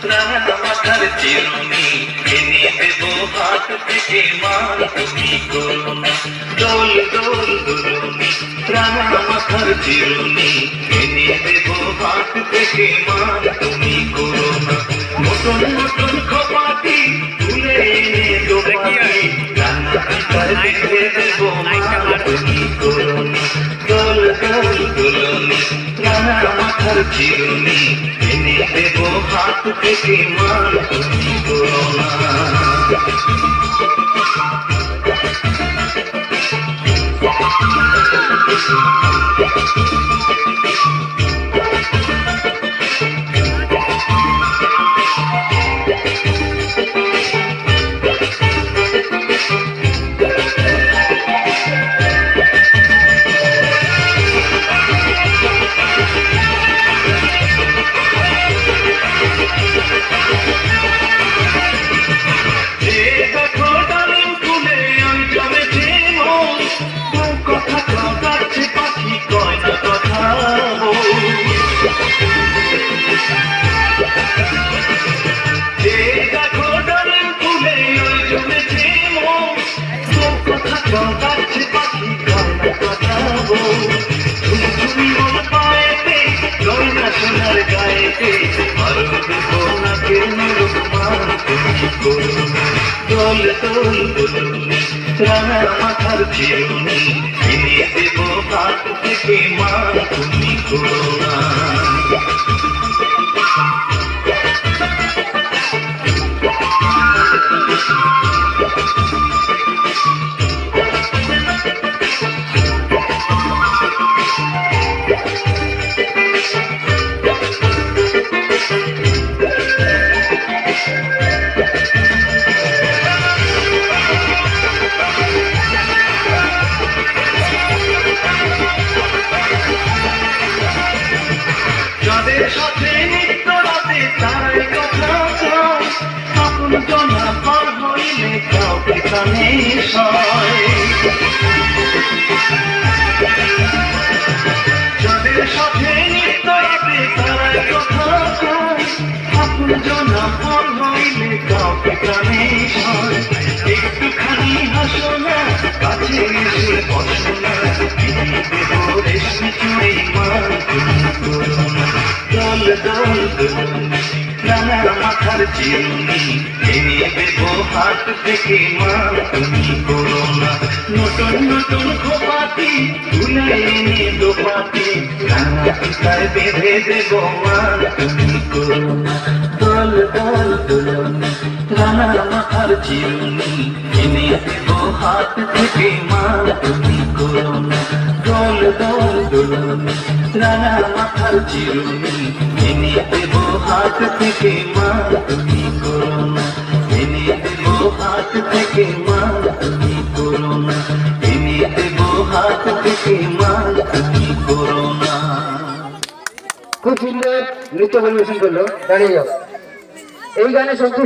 রাঙা মাথার চিরুনি এনে দেব হাত থেকে মা তুমি করো না দোল দোল দুলুনি রাঙা মাথার চিরুনি এনে দেব হাত থেকে মা তুমি করো না নতুন নতুন খোপাটি তুলে এনে দোপাটি রাঙা মাথার বেঁধে দেব মা তুমি করো না দোল দোল দুলুনি রাঙা মাথার চিরুনি এনে দেব হাত থেকে মা তুমি করো না দোল দোল দুলুনি রাঙা মাথার চিরুনি এনে দেব হাত থেকে মা তুমি করো না সাথে নিত্য রাতে তারাই কথা চায় আপন জনা পার হইলে কাউকে কানে সয় যাদের সাথে নিত্য রাতে তারাই কথা চায় আপন জনা পার হইলে কাউকে কানে সয় একটুখানি হাসো না কাছে এসে বসো না দেব রেশমি চুড়ি মা তুমি করো না দোল দোল দুলুনি রাঙা মাথার চিরুনি এনে দেব হাত থেকে মা তুমি করো না নতুন নতুন খোপাটি তুলে এনে দোপাটি রাঙা পিতায় বেঁধে দেব মা তুমি করো না দোল দোল দুলুনি রাঙা মাথার চিরুনি এনে দেব হাত থেকে মা তুমি করো না দোল দোল দুলুনি রাঙা মাথার চিরুনি এনে দেব হাত থেকে মা তুমি করো না এনে দেব হাত থেকে মা তুমি করো না এনে দেব হাত থেকে মা তুমি করো না। খুব সুন্দর নৃত্য পরিবেশন করলো। দাঁড়িয়ে যাও। এই গানে সন্তুষ্ট।